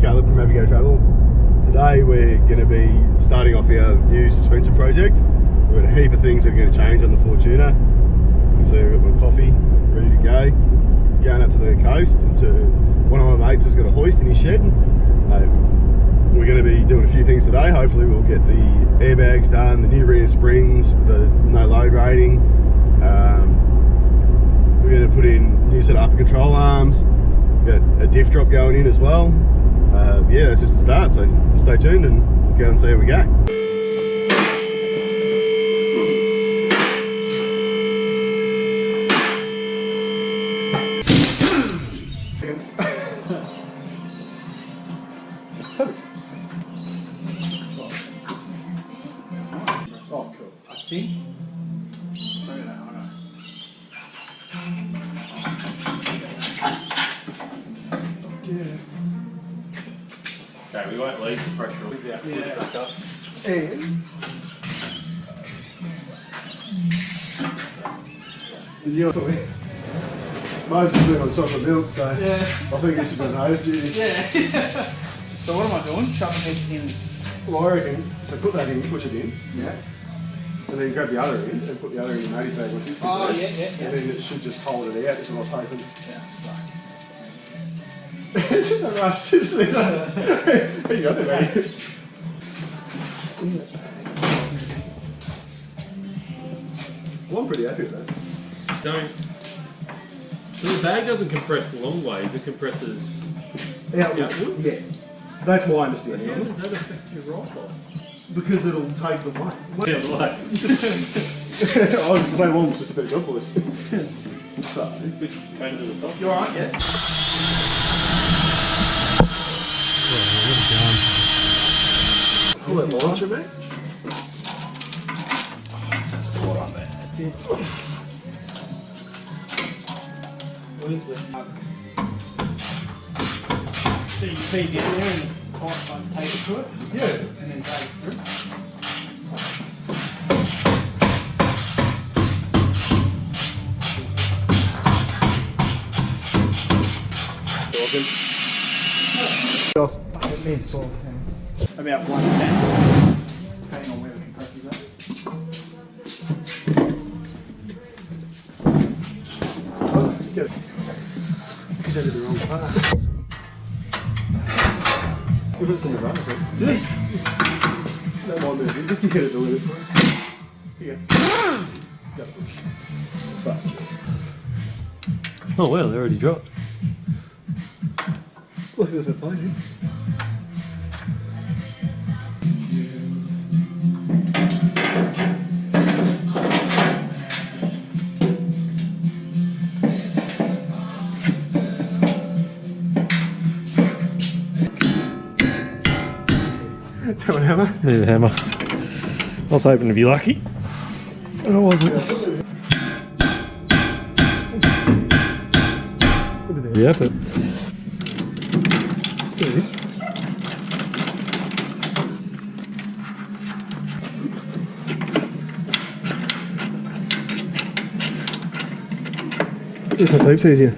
Caleb from Airbag Travel. Today we're going to be starting off our new suspension project. We've got a heap of things that are going to change on the Fortuna. So we've got my coffee ready to go. Going up to the coast. One of my mates has got a hoist in his shed. We're going to be doing a few things today. Hopefully we'll get the airbags done, the new rear springs, the no load rating. We're going to put in new set of upper control arms. We've got a diff drop going in as well. Yeah, that's just the start, so stay tuned and let's go and see how we go. Oh, cool. I think. Look at that, I know. Yeah. Okay, we won't leave the pressure out. Yeah. And you're most of it on chocolate milk, so Yeah. I think this is going to notice you. Yeah. So what am I doing? Chucking it in. Well, I reckon, so put that in, push it in, Yeah. and then grab the other end and put the other end in the matty bag with this. Oh, in there, yeah. And then it should just hold it out. That's what I was hoping. Yeah. It's in a rush. What you got there, mate? Well, I'm pretty happy with that. Don't. So the bag doesn't compress long ways, it compresses outwards? Yeah. That's my understanding. How does that affect your rifle? Because it'll take the weight. Yeah, like. I was just saying, well, it's just a bit of job for this. So, Going to the top. You alright? Yeah. pull that launcher, mate. Just a lot on there. That's it. Where's the... So you feed it in there and take it to it? Yeah. And then take it through? Off. It needs 12 pounds. About 110, depending on where the compressor's at. Good. Because I did the wrong part. If it's in the run, just that might move. Just get it to limit for us. Here you go. Oh well, they already dropped. Look at the plane. Do you want a hammer? Need a hammer. I was hoping to be lucky, but I wasn't. The effort. Steady. This one type's easier.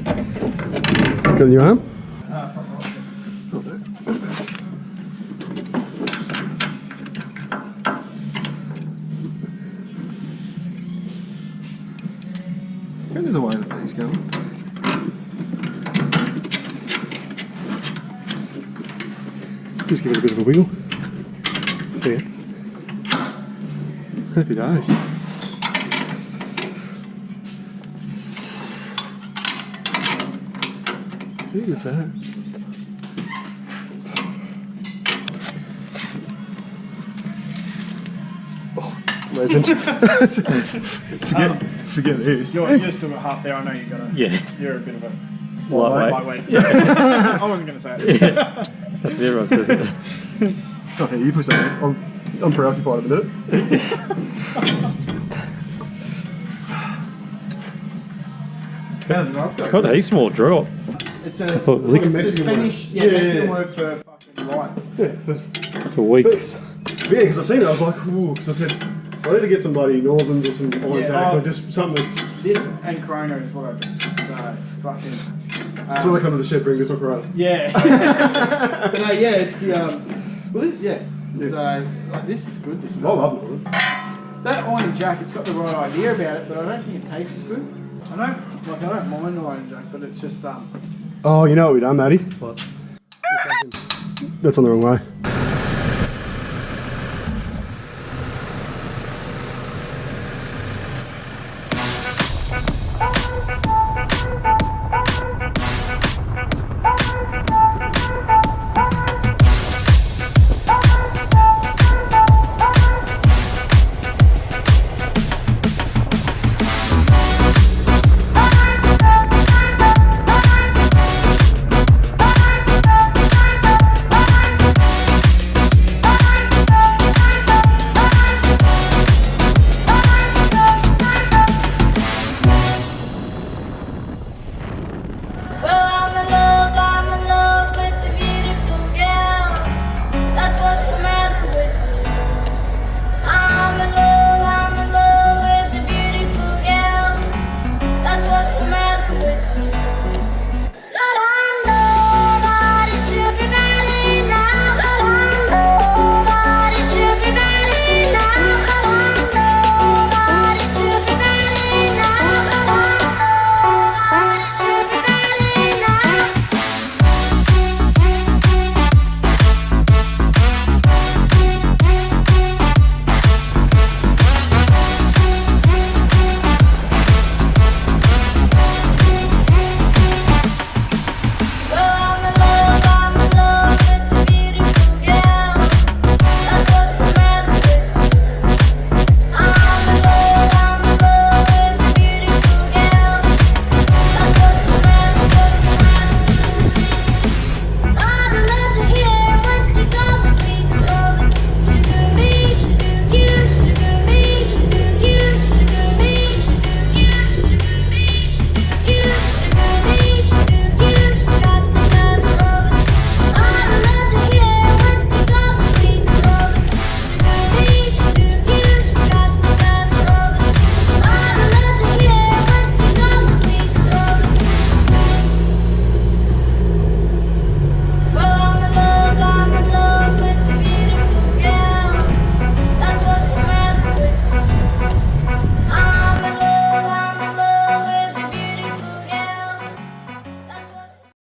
Got in your arm? There's a way that thing's going. Just give it a bit of a wiggle. There. Happy days. I think that's that. Oh, legend. Forget this. You're still got half there. I know you got a. Yeah. You're a bit of a Lightweight. Yeah. I wasn't going to say it. Yeah. That's what everyone says it. Okay, you push that. I'm preoccupied a minute. How's it up? Got a heaps more drop. It's I thought it was like a Mexican word. Spanish. Yeah, Mexican word for fucking right. Yeah, for weeks. yeah, because I seen it, I was like, ooh, because I said, I need to get some bloody Northerns or some Iron Jack, or just something that's This and Corona is what I drink. So, fucking... So when I come to the shed, bring this or Corona. Yeah. But no, yeah, it's the, well, this, yeah. So, like, this is good, this I stuff. love it. That Iron Jack, it's got the right idea about it, but I don't think it tastes as good. I don't mind the Iron Jack, but it's just, Oh, you know what we done, Matty? What? That's on the wrong way.